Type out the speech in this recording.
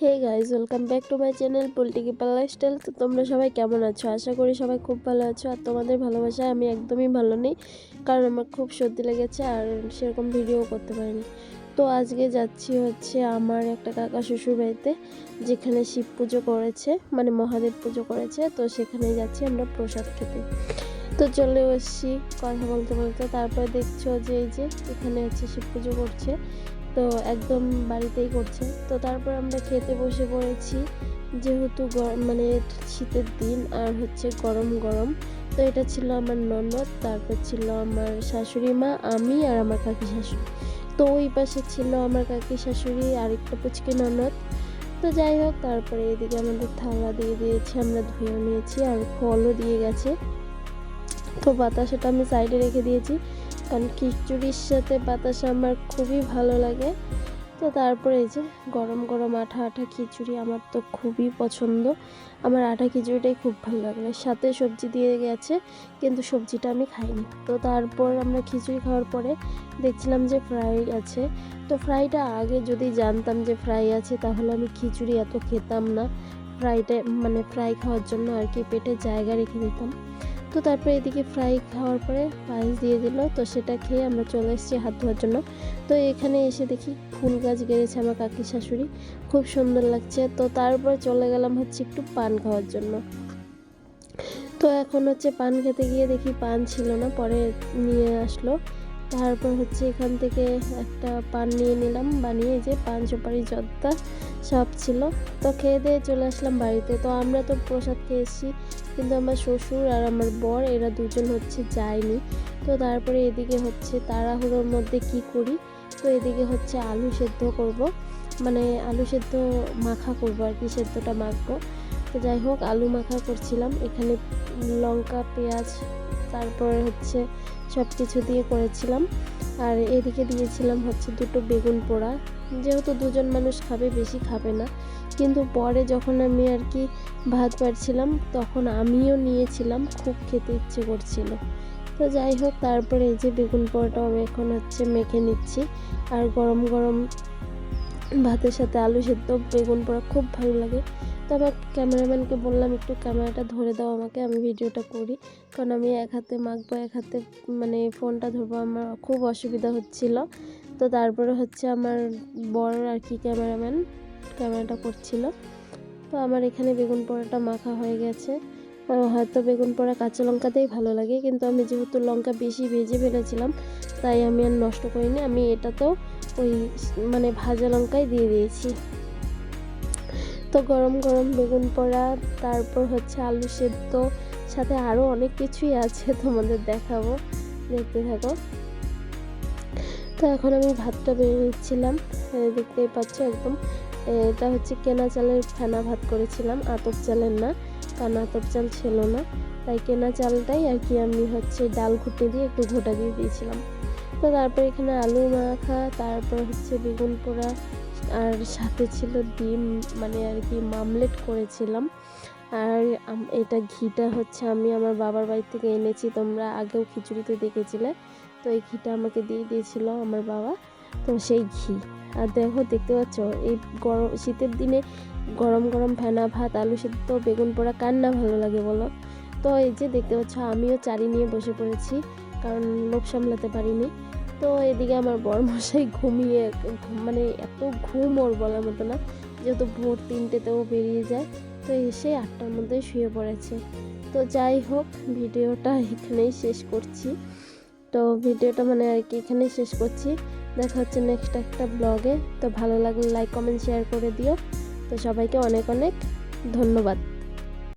Hey guys, welcome back to my channel polity keeper lifestyle. তো তোমরা সবাই কেমন আছো? আশা করি সবাই খুব ভালো আছো। আর তোমাদের ভালোবাসায় আমি একদমই ভালো নেই, কারণ আমার খুব সর্দি লেগেছে আর সেরকম ভিডিও করতে পারিনি। তো আজকে যাচ্ছি হচ্ছে আমার একটা কাকা শ্বশুর বাড়িতে, যেখানে শিব পুজো করেছে, মানে মহাদেব পুজো করেছে। তো সেখানে যাচ্ছি আমরা প্রসাদ খেতে। তো চলে এসেছি কথা বলতে বলতে। তারপরে দেখছো যে এই যে এখানে হচ্ছে শিব পুজো করছে, তো একদম বাড়িতেই করছে। তো তারপর আমরা খেতে বসে পড়েছি, যেহেতু মানে শীতের দিন আর হচ্ছে গরম গরম। তো এটা ছিল আমার ননদ, তারপর ছিল আমার শাশুড়ি মা, আমি আর আমার কাকি শাশুড়ি। তো ওই পাশে ছিল আমার কাকি শাশুড়ি আর একটা পুচকি ননদ। তো যাই হোক, তারপরে এদিকে আমাদের থালা দিয়ে দিয়েছে, আমরা ধুয়ে নিয়েছি আর ফলও দিয়ে গেছে। তো বাতাসাটা আমি সাইডে রেখে দিয়েছি, কারণ খিচুড়ির সাথে বাতাসা আমার খুবই ভালো লাগে। তো তারপরে এই যে গরম গরম আঠা আঠা খিচুড়ি আমার তো খুবই পছন্দ। আমার আঠা খিচুড়িটাই খুব ভালো লাগে। সাথে সবজি দিয়ে গেছে, কিন্তু সবজিটা আমি খাইনি। তো তারপর আমরা খিচুড়ি খাওয়ার পরে দেখছিলাম যে ফ্রাই আছে। তো ফ্রাইটা আগে যদি জানতাম যে ফ্রাই আছে, তাহলে আমি খিচুড়ি এত খেতাম না। ফ্রাইটা মানে ফ্রাই খাওয়ার জন্য আর কি পেটে জায়গা রেখে দিতাম। তো তারপরে এদিকে ফ্রাই খাওয়ার পরে পায়েস দিয়ে দিল, তো সেটা খেয়ে আমরা চলে এসেছি হাত ধোয়ার জন্য। তো এখানে এসে দেখি ফুল গাছ গেড়েছে আমার কাকি শাশুড়ি, খুব সুন্দর লাগছে। তো তারপর চলে গেলাম হচ্ছে একটু পান খাওয়ার জন্য। তো এখন হচ্ছে পান খেতে গিয়ে দেখি পান ছিল না, পরে নিয়ে আসলো। তারপর হচ্ছে এখান থেকে একটা পান নিয়ে নিলাম বানিয়ে, যে পান সুপারি জর্দা সব ছিল। তো খেয়ে দিয়ে চলে আসলাম বাড়িতে। তো আমরা তো প্রসাদ খেয়ে এসেছি, কিন্তু আমার শ্বশুর আর আমার বর এরা দুজন হচ্ছে যায়নি। তো তারপরে এদিকে হচ্ছে তাড়াহুড়োর মধ্যে কি করি, তো এদিকে হচ্ছে আলু সেদ্ধ করব, মানে আলু সেদ্ধ মাখা করব আর কি, সেদ্ধটা মাখবো। তো যাই হোক, আলু মাখা করছিলাম। এখানে লঙ্কা পেঁয়াজ তারপরে হচ্ছে সব কিছু দিয়ে করেছিলাম। আর এদিকে দিয়েছিলাম হচ্ছে দুটো বেগুন পোড়া, যেহেতু দুজন মানুষ খাবে, বেশি খাবে না। কিন্তু পরে যখন আমি আর কি ভাত বাড়ছিলাম, তখন আমিও নিয়েছিলাম, খুব খেতে ইচ্ছে করছিল। তো যাই হোক, তারপরে এই যে বেগুন পোড়াটাও আমি এখন হচ্ছে মেখে নিচ্ছি। আর গরম গরম ভাতের সাথে আলু সেদ্ধ বেগুন পোড়া খুব ভালো লাগে। তো আমার ক্যামেরাম্যানকে বললাম একটু ক্যামেরাটা ধরে দাও আমাকে, আমি ভিডিওটা করি। কারণ আমি এক হাতে মাখবো, এক হাতে মানে ফোনটা ধরবো, আমার খুব অসুবিধা হচ্ছিল। তো তারপরে হচ্ছে আমার বড় আর কি ক্যামেরাটা করছিল। তো আমার এখানে বেগুন পোড়াটা মাখা হয়ে গেছে। হয়তো বেগুন পোড়া কাঁচা লঙ্কাতেই ভালো লাগে, কিন্তু আমি যেহেতু লঙ্কা বেশি ভেজে ফেলেছিলাম, তাই আমি আর নষ্ট করিনি। আমি এটাতেও ওই মানে ভাজা লঙ্কাই দিয়ে দিয়েছি। তো গরম গরম বেগুন পোড়া, তারপর হচ্ছে আলু সেদ্ধ, সাথে আরও অনেক কিছুই আছে, তোমাদের দেখাবো, দেখতে থাকো। তো এখন আমি ভাতটা বেড়ে নিচ্ছিলাম, দেখতেই পাচ্ছ একদম। এটা হচ্ছে কেনা চালের ফেনা ভাত করেছিলাম, আতপ চালের না, কারণ আতপ চাল ছিল না। তাই কেনা চালটাই আর কি আমি হচ্ছে ডাল ঘুটে দিয়ে একটু ঘোটা দিয়ে দিয়েছিলাম। তো তারপর এখানে আলু মাখা, তারপর হচ্ছে বেগুন পোড়া, আর সাথে ছিল ডিম, মানে আর কি মামলেট করেছিলাম। আর এটা ঘিটা হচ্ছে আমি আমার বাবার বাড়ি থেকে এনেছি, তোমরা আগেও খিচুড়িতে দেখেছিলে। তো এই ঘিটা আমাকে দিয়ে দিয়েছিল আমার বাবা, তো সেই ঘি। আর দেখো, দেখতে পাচ্ছ এই গরম শীতের দিনে গরম গরম ফেনা ভাত, আলু সেদ্ধ, বেগুন পোড়া কার না ভালো লাগে বলো? তো এই যে দেখতে পাচ্ছ আমিও চারি নিয়ে বসে পড়েছি, কারণ লোভ সামলাতে পারিনি। তো এদিকে আমার বরমশাই ঘুমিয়ে, মানে এত ঘুম ওর বলার মতো না, যেহেতু ভোর 3টেতেও বেরিয়ে যায়। তো এসে 8টার মধ্যে শুয়ে পড়েছে। তো যাই হোক, ভিডিওটা এখানেই শেষ করছি। তো ভিডিওটা মানে আর কি এখানেই শেষ করছি। দেখা হচ্ছে নেক্সট একটা ব্লগে। তো ভালো লাগলে লাইক কমেন্ট শেয়ার করে দিও। তো সবাইকে অনেক অনেক ধন্যবাদ।